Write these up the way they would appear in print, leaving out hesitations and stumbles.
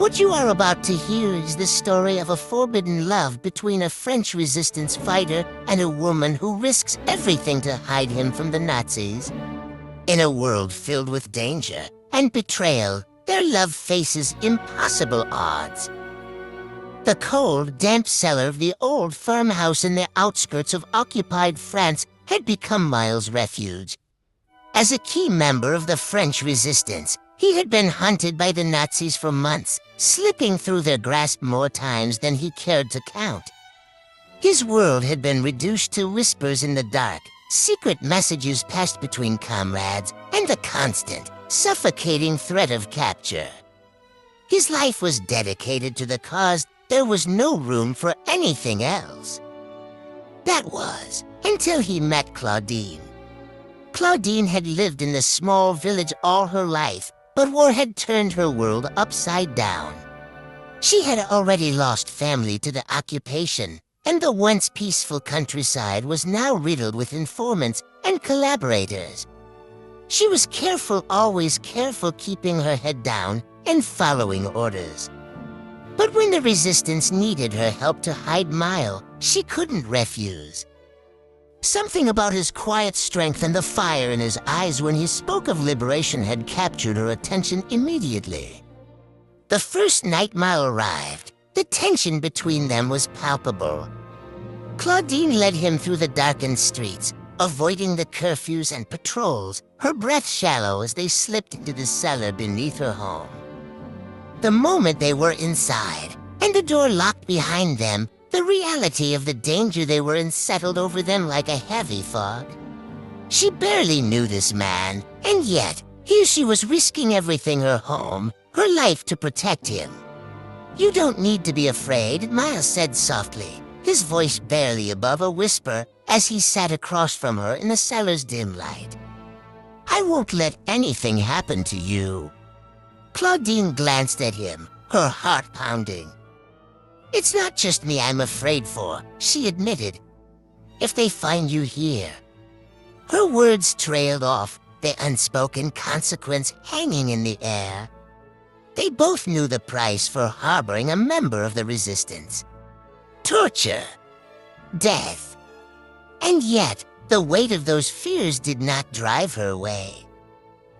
What you are about to hear is the story of a forbidden love between a French resistance fighter and a woman who risks everything to hide him from the Nazis. In a world filled with danger and betrayal, their love faces impossible odds. The cold, damp cellar of the old farmhouse in the outskirts of occupied France had become Miles' refuge. As a key member of the French resistance, he had been hunted by the Nazis for months, slipping through their grasp more times than he cared to count. His world had been reduced to whispers in the dark, secret messages passed between comrades, and the constant, suffocating threat of capture. His life was dedicated to the cause. There was no room for anything else. That was until he met Claudine. Claudine had lived in the small village all her life, but war had turned her world upside down. She had already lost family to the occupation, and the once peaceful countryside was now riddled with informants and collaborators. She was always careful keeping her head down and following orders. But when the resistance needed her help to hide Miles, she couldn't refuse. Something about his quiet strength and the fire in his eyes when he spoke of liberation had captured her attention immediately. The first night Miles arrived, the tension between them was palpable. Claudine led him through the darkened streets, avoiding the curfews and patrols, her breath shallow as they slipped into the cellar beneath her home. The moment they were inside, and the door locked behind them, the reality of the danger they were in settled over them like a heavy fog. She barely knew this man, and yet, here she was risking everything, her home, her life to protect him. "You don't need to be afraid," Miles said softly, his voice barely above a whisper as he sat across from her in the cellar's dim light. "I won't let anything happen to you." Claudine glanced at him, her heart pounding. "It's not just me I'm afraid for," she admitted. "If they find you here." Her words trailed off, the unspoken consequence hanging in the air. They both knew the price for harboring a member of the resistance. Torture. Death. And yet, the weight of those fears did not drive her away.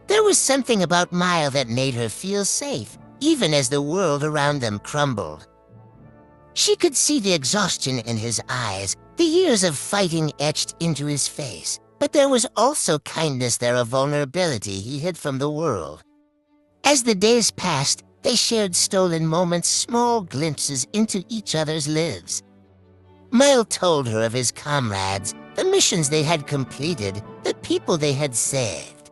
There was something about Miles that made her feel safe, even as the world around them crumbled. She could see the exhaustion in his eyes, the years of fighting etched into his face, but there was also kindness there, a vulnerability he hid from the world. As the days passed, they shared stolen moments, small glimpses into each other's lives. Miles told her of his comrades, the missions they had completed, the people they had saved.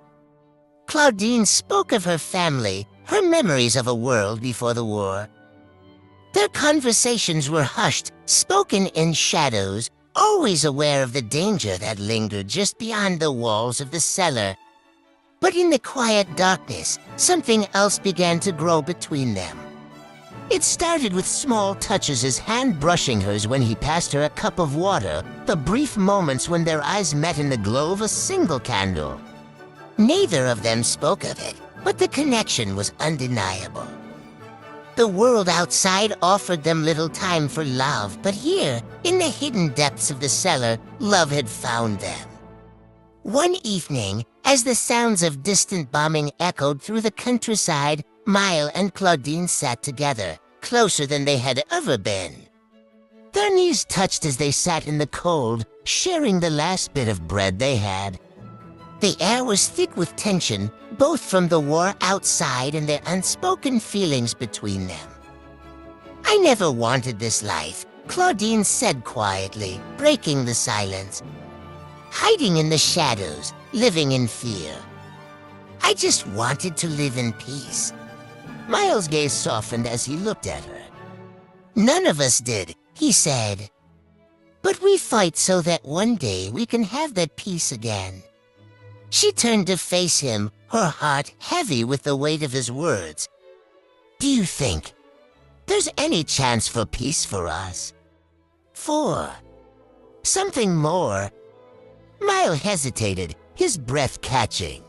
Claudine spoke of her family, her memories of a world before the war. Their conversations were hushed, spoken in shadows, always aware of the danger that lingered just beyond the walls of the cellar. But in the quiet darkness, something else began to grow between them. It started with small touches, his hand brushing hers when he passed her a cup of water, the brief moments when their eyes met in the glow of a single candle. Neither of them spoke of it, but the connection was undeniable. The world outside offered them little time for love, but here, in the hidden depths of the cellar, love had found them. One evening, as the sounds of distant bombing echoed through the countryside, Miles and Claudine sat together, closer than they had ever been. Their knees touched as they sat in the cold, sharing the last bit of bread they had. The air was thick with tension, both from the war outside and the unspoken feelings between them. "I never wanted this life," Claudine said quietly, breaking the silence. "Hiding in the shadows, living in fear. I just wanted to live in peace." Miles' gaze softened as he looked at her. "None of us did," he said. "But we fight so that one day we can have that peace again." She turned to face him, her heart heavy with the weight of his words. "Do you think there's any chance for peace for us? For something more?" Miles hesitated, his breath catching.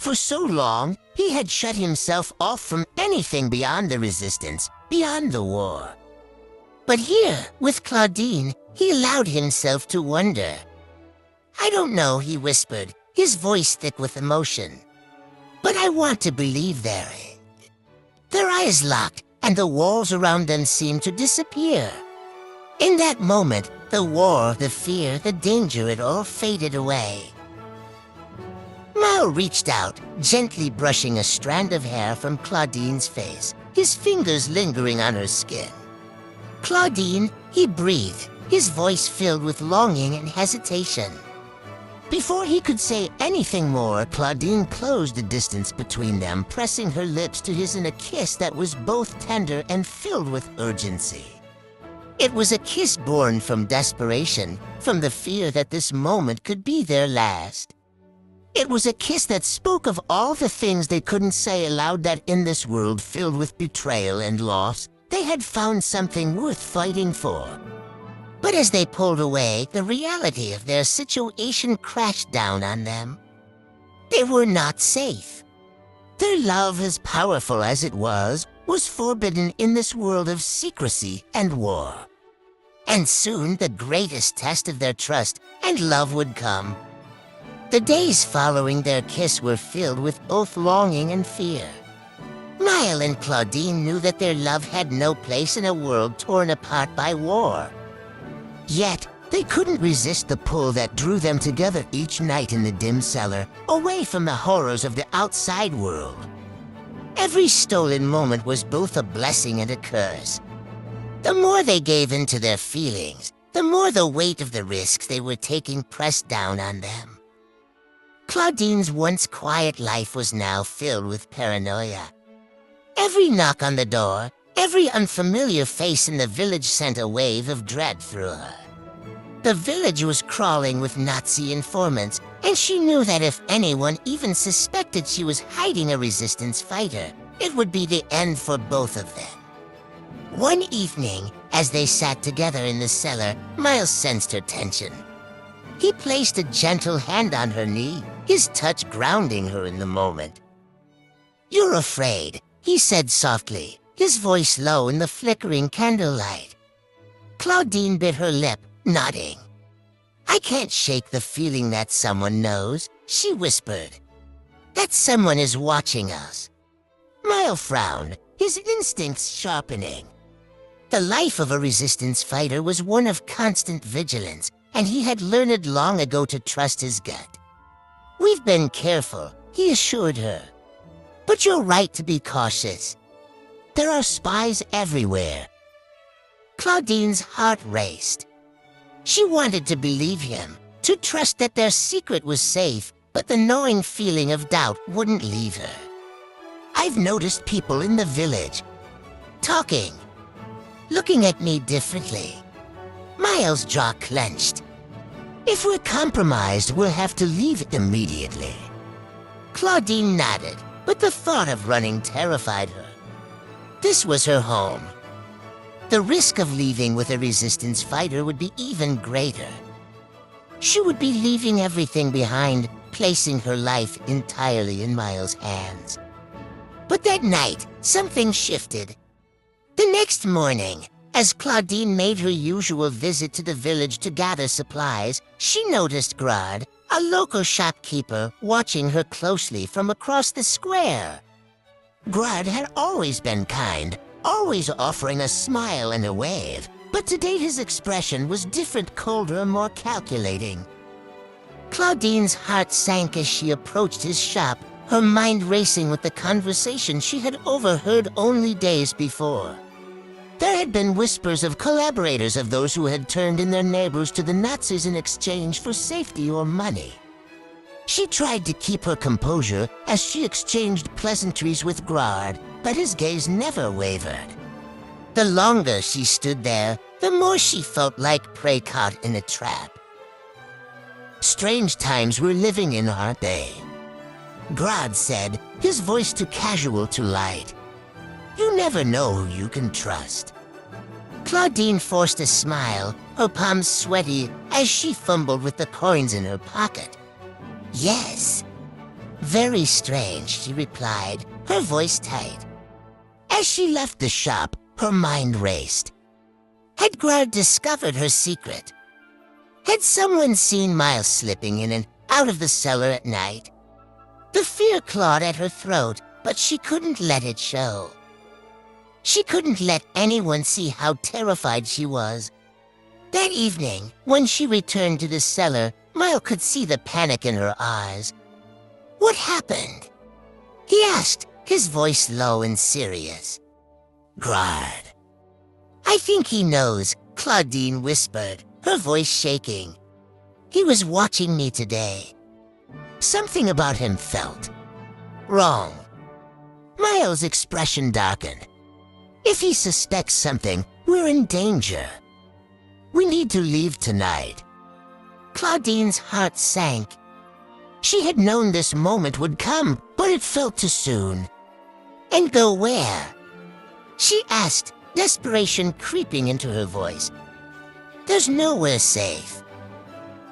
For so long, he had shut himself off from anything beyond the resistance, beyond the war. But here, with Claudine, he allowed himself to wonder. "I don't know," he whispered, his voice thick with emotion. "But I want to believe there." Their eyes locked, and the walls around them seemed to disappear. In that moment, the war, the fear, the danger, it all faded away. Mile reached out, gently brushing a strand of hair from Claudine's face, his fingers lingering on her skin. "Claudine," he breathed, his voice filled with longing and hesitation. Before he could say anything more, Claudine closed the distance between them, pressing her lips to his in a kiss that was both tender and filled with urgency. It was a kiss born from desperation, from the fear that this moment could be their last. It was a kiss that spoke of all the things they couldn't say aloud, that in this world filled with betrayal and loss, they had found something worth fighting for. But as they pulled away, the reality of their situation crashed down on them. They were not safe. Their love, as powerful as it was forbidden in this world of secrecy and war. And soon the greatest test of their trust and love would come. The days following their kiss were filled with both longing and fear. Mile and Claudine knew that their love had no place in a world torn apart by war. Yet, they couldn't resist the pull that drew them together each night in the dim cellar, away from the horrors of the outside world. Every stolen moment was both a blessing and a curse. The more they gave in to their feelings, the more the weight of the risks they were taking pressed down on them. Claudine's once quiet life was now filled with paranoia. Every knock on the door, every unfamiliar face in the village sent a wave of dread through her. The village was crawling with Nazi informants, and she knew that if anyone even suspected she was hiding a resistance fighter, it would be the end for both of them. One evening, as they sat together in the cellar, Miles sensed her tension. He placed a gentle hand on her knee, his touch grounding her in the moment. "You're afraid," he said softly, his voice low in the flickering candlelight. Claudine bit her lip, nodding. "I can't shake the feeling that someone knows," she whispered. "That someone is watching us." Mile frowned, his instincts sharpening. The life of a resistance fighter was one of constant vigilance, and he had learned long ago to trust his gut. "We've been careful," he assured her. "But you're right to be cautious. There are spies everywhere." Claudine's heart raced. She wanted to believe him, to trust that their secret was safe, but the gnawing feeling of doubt wouldn't leave her. "I've noticed people in the village, talking, looking at me differently." Miles' jaw clenched. "If we're compromised, we'll have to leave immediately." Claudine nodded, but the thought of running terrified her. This was her home. The risk of leaving with a resistance fighter would be even greater. She would be leaving everything behind, placing her life entirely in Miles' hands. But that night, something shifted. The next morning, as Claudine made her usual visit to the village to gather supplies, she noticed Grad, a local shopkeeper, watching her closely from across the square. Grad had always been kind, always offering a smile and a wave, but today his expression was different, colder, more calculating. Claudine's heart sank as she approached his shop, her mind racing with the conversation she had overheard only days before. There had been whispers of collaborators, of those who had turned in their neighbors to the Nazis in exchange for safety or money. She tried to keep her composure as she exchanged pleasantries with Grad, but his gaze never wavered. The longer she stood there, the more she felt like prey caught in a trap. "Strange times we're living in, aren't they?" Grad said, his voice too casual to light. "You never know who you can trust." Claudine forced a smile, her palms sweaty as she fumbled with the coins in her pocket. "Yes." "Very strange," she replied, her voice tight. As she left the shop, her mind raced. Had Grard discovered her secret? Had someone seen Miles slipping in and out of the cellar at night? The fear clawed at her throat, but she couldn't let it show. She couldn't let anyone see how terrified she was. That evening, when she returned to the cellar, Miles could see the panic in her eyes. "What happened?" he asked, his voice low and serious. "Grard." "I think he knows," Claudine whispered, her voice shaking. "He was watching me today. Something about him felt wrong." Miles' expression darkened. "If he suspects something, we're in danger. We need to leave tonight." Claudine's heart sank. She had known this moment would come, but it felt too soon. "And go where?" she asked, desperation creeping into her voice. "There's nowhere safe."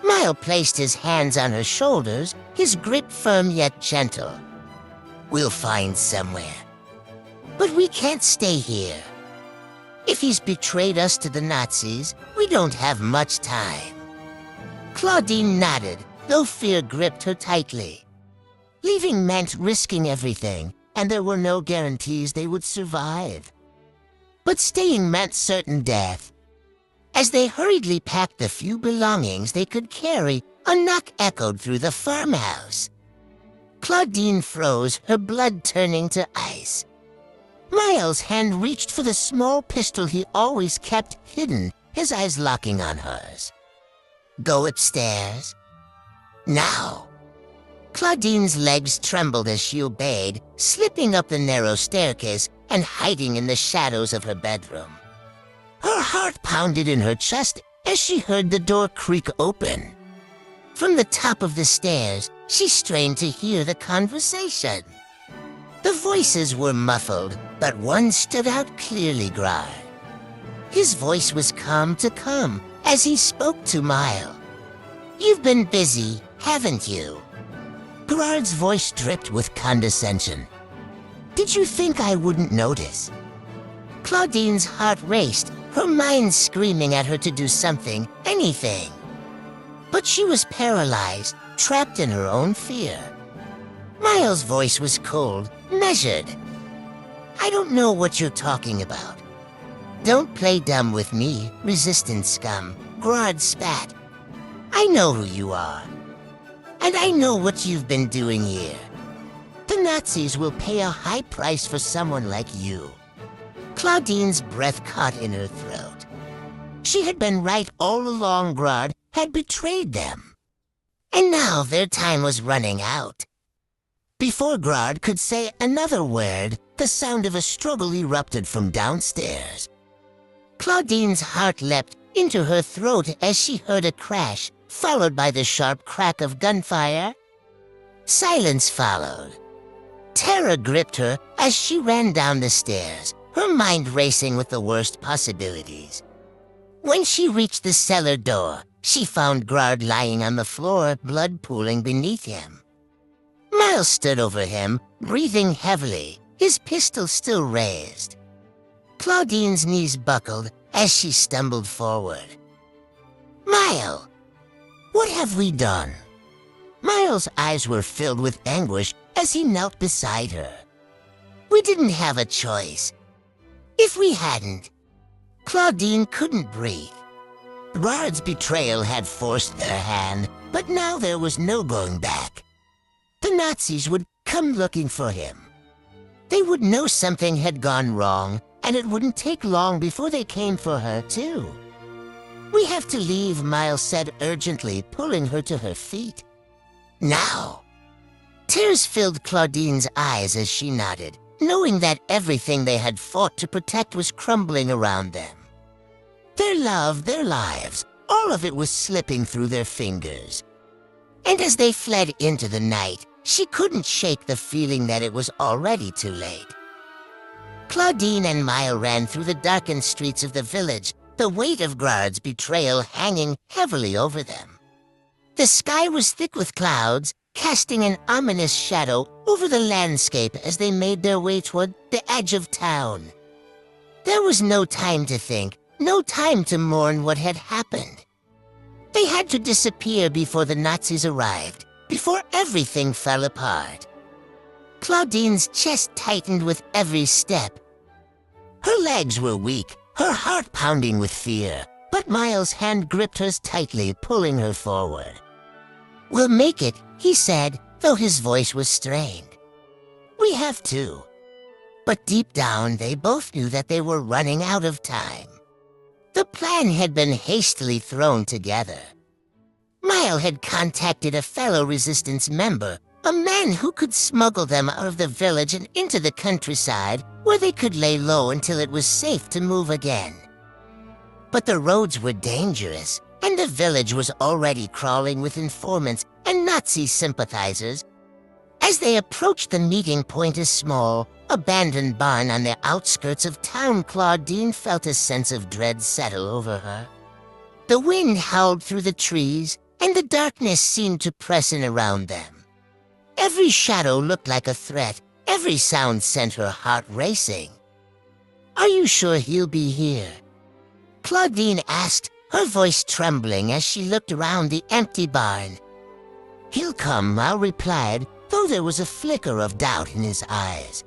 Miles placed his hands on her shoulders, his grip firm yet gentle. "We'll find somewhere. But we can't stay here. If he's betrayed us to the Nazis, we don't have much time." Claudine nodded, though fear gripped her tightly. Leaving meant risking everything, and there were no guarantees they would survive. But staying meant certain death. As they hurriedly packed the few belongings they could carry, a knock echoed through the farmhouse. Claudine froze, her blood turning to ice. Miles' hand reached for the small pistol he always kept hidden, his eyes locking on hers. "Go upstairs. Now." Claudine's legs trembled as she obeyed, slipping up the narrow staircase and hiding in the shadows of her bedroom. Her heart pounded in her chest as she heard the door creak open. From the top of the stairs, she strained to hear the conversation. The voices were muffled, but one stood out clearly, Grard. His voice was calm to come as he spoke to Miles. "You've been busy, haven't you?" Grard's voice dripped with condescension. "Did you think I wouldn't notice?" Claudine's heart raced, her mind screaming at her to do something, anything. But she was paralyzed, trapped in her own fear. Miles' voice was cold, measured. "I don't know what you're talking about." "Don't play dumb with me, resistant scum," Grard spat. "I know who you are. And I know what you've been doing here. The Nazis will pay a high price for someone like you." Claudine's breath caught in her throat. She had been right all along. Grard had betrayed them. And now their time was running out. Before Grard could say another word, the sound of a struggle erupted from downstairs. Claudine's heart leapt into her throat as she heard a crash, followed by the sharp crack of gunfire. Silence followed. Terror gripped her as she ran down the stairs, her mind racing with the worst possibilities. When she reached the cellar door, she found Grard lying on the floor, blood pooling beneath him. Miles stood over him, breathing heavily, his pistol still raised. Claudine's knees buckled as she stumbled forward. "Miles, what have we done?" Miles' eyes were filled with anguish as he knelt beside her. "We didn't have a choice. If we hadn't..." Claudine couldn't breathe. Grard's betrayal had forced their hand, but now there was no going back. The Nazis would come looking for him. They would know something had gone wrong, and it wouldn't take long before they came for her, too. "We have to leave," Miles said urgently, pulling her to her feet. "Now." Tears filled Claudine's eyes as she nodded, knowing that everything they had fought to protect was crumbling around them. Their love, their lives, all of it was slipping through their fingers. And as they fled into the night, she couldn't shake the feeling that it was already too late. Claudine and Miles ran through the darkened streets of the village, the weight of Grard's betrayal hanging heavily over them. The sky was thick with clouds, casting an ominous shadow over the landscape as they made their way toward the edge of town. There was no time to think, no time to mourn what had happened. They had to disappear before the Nazis arrived, before everything fell apart. Claudine's chest tightened with every step. Her legs were weak, her heart pounding with fear, but Miles' hand gripped hers tightly, pulling her forward. "We'll make it," he said, though his voice was strained. "We have to." But deep down, they both knew that they were running out of time. The plan had been hastily thrown together. Miles had contacted a fellow resistance member, a man who could smuggle them out of the village and into the countryside, where they could lay low until it was safe to move again. But the roads were dangerous, and the village was already crawling with informants and Nazi sympathizers. As they approached the meeting point, a small, abandoned barn on the outskirts of town, Claudine felt a sense of dread settle over her. The wind howled through the trees, and the darkness seemed to press in around them. Every shadow looked like a threat, every sound sent her heart racing. "Are you sure he'll be here?" Claudine asked, her voice trembling as she looked around the empty barn. "He'll come," Miles replied, though there was a flicker of doubt in his eyes.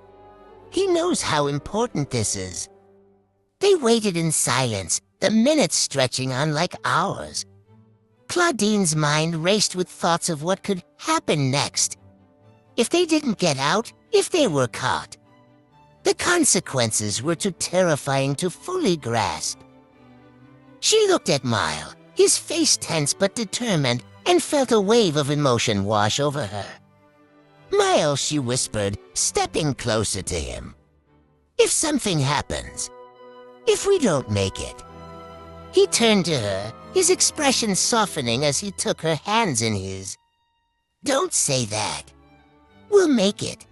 "He knows how important this is." They waited in silence, the minutes stretching on like hours. Claudine's mind raced with thoughts of what could happen next. If they didn't get out, if they were caught. The consequences were too terrifying to fully grasp. She looked at Miles, his face tense but determined, and felt a wave of emotion wash over her. "Miles," she whispered, stepping closer to him. "If something happens, if we don't make it." He turned to her, his expression softening as he took her hands in his. "Don't say that. We'll make it."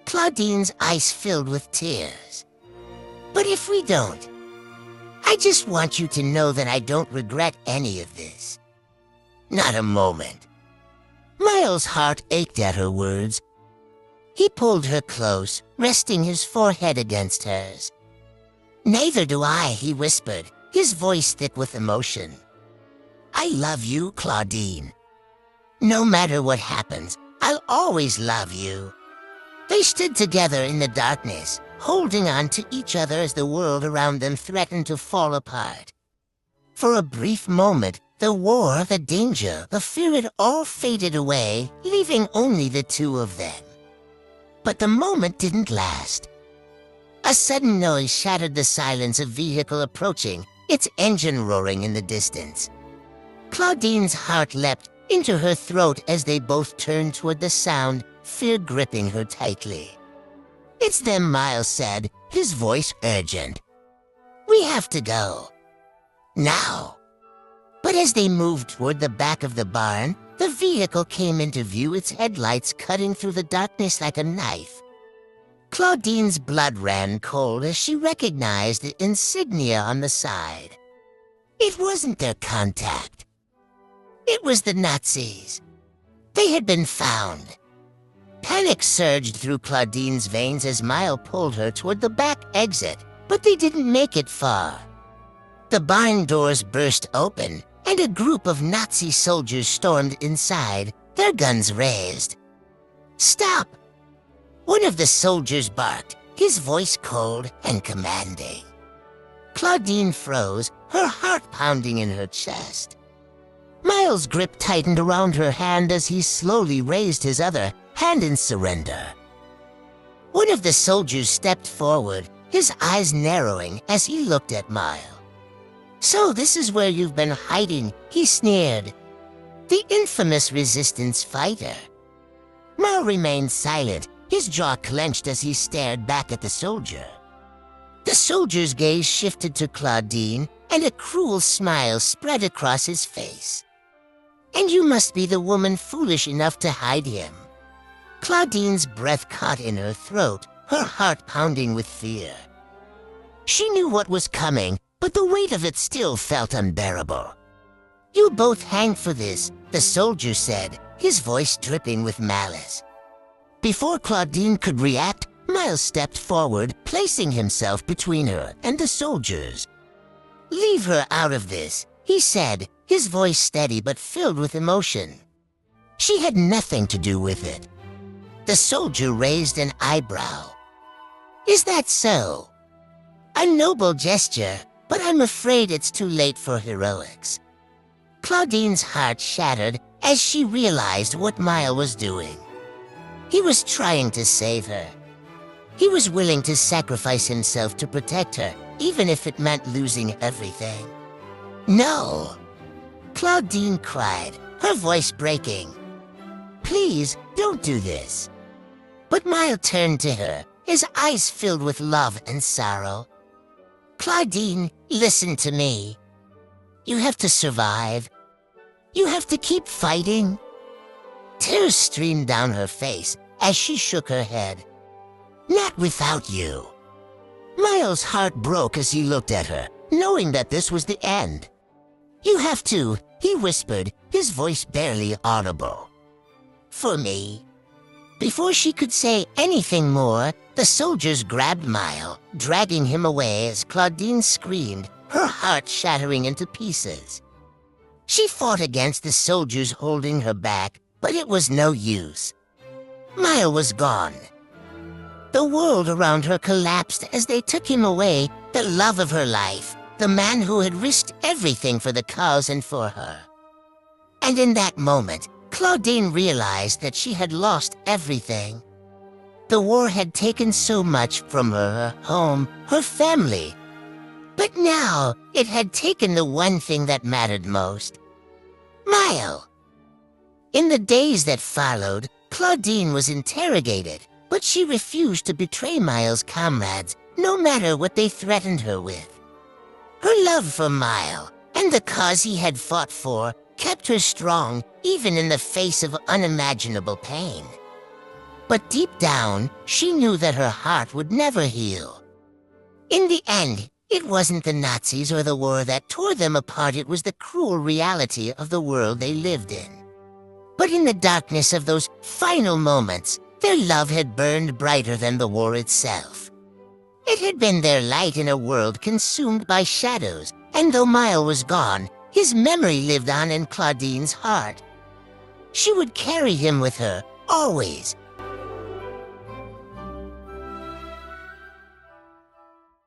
Claudine's eyes filled with tears. "But if we don't, I just want you to know that I don't regret any of this. Not a moment." Miles' heart ached at her words. He pulled her close, resting his forehead against hers. "Neither do I," he whispered, his voice thick with emotion. "I love you, Claudine. No matter what happens, I'll always love you." They stood together in the darkness, holding on to each other as the world around them threatened to fall apart. For a brief moment, the war, the danger, the fear had all faded away, leaving only the two of them. But the moment didn't last. A sudden noise shattered the silence, a vehicle approaching, its engine roaring in the distance. Claudine's heart leapt into her throat as they both turned toward the sound, fear gripping her tightly. "It's them," Miles said, his voice urgent. "We have to go. Now." But as they moved toward the back of the barn, the vehicle came into view, its headlights cutting through the darkness like a knife. Claudine's blood ran cold as she recognized the insignia on the side. It wasn't their contact. It was the Nazis. They had been found. Panic surged through Claudine's veins as Miles pulled her toward the back exit, but they didn't make it far. The barn doors burst open, and a group of Nazi soldiers stormed inside, their guns raised. "Stop!" One of the soldiers barked, his voice cold and commanding. Claudine froze, her heart pounding in her chest. Miles' grip tightened around her hand as he slowly raised his other hand in surrender. One of the soldiers stepped forward, his eyes narrowing as he looked at Miles. "So this is where you've been hiding," he sneered. "The infamous resistance fighter." Miles remained silent, his jaw clenched as he stared back at the soldier. The soldier's gaze shifted to Claudine, and a cruel smile spread across his face. "And you must be the woman foolish enough to hide him." Claudine's breath caught in her throat, her heart pounding with fear. She knew what was coming, but the weight of it still felt unbearable. "You'll both hang for this," the soldier said, his voice dripping with malice. Before Claudine could react, Miles stepped forward, placing himself between her and the soldiers. "Leave her out of this," he said, his voice steady but filled with emotion. She had nothing to do with it. The soldier raised an eyebrow. "Is that so? A noble gesture, but I'm afraid it's too late for heroics." Claudine's heart shattered as she realized what Miles was doing. He was trying to save her. He was willing to sacrifice himself to protect her, even if it meant losing everything. "No!" Claudine cried, her voice breaking. "Please, don't do this." But Miles turned to her, his eyes filled with love and sorrow. "Claudine, listen to me. You have to survive. You have to keep fighting." Tears streamed down her face as she shook her head. "Not without you." Miles' heart broke as he looked at her, knowing that this was the end. "You have to," he whispered, his voice barely audible. "For me." Before she could say anything more, the soldiers grabbed Miles, dragging him away as Claudine screamed, her heart shattering into pieces. She fought against the soldiers holding her back, but it was no use. Miles was gone. The world around her collapsed as they took him away, the love of her life, the man who had risked everything for the cause and for her. And in that moment, Claudine realized that she had lost everything. The war had taken so much from her home, her family. But now, it had taken the one thing that mattered most. Miles. In the days that followed, Claudine was interrogated, but she refused to betray Miles' comrades, no matter what they threatened her with. Her love for Miles, and the cause he had fought for, kept her strong even in the face of unimaginable pain. But deep down, she knew that her heart would never heal. In the end, it wasn't the Nazis or the war that tore them apart, it was the cruel reality of the world they lived in. But in the darkness of those final moments, their love had burned brighter than the war itself. It had been their light in a world consumed by shadows, and though Miles was gone, his memory lived on in Claudine's heart. She would carry him with her, always,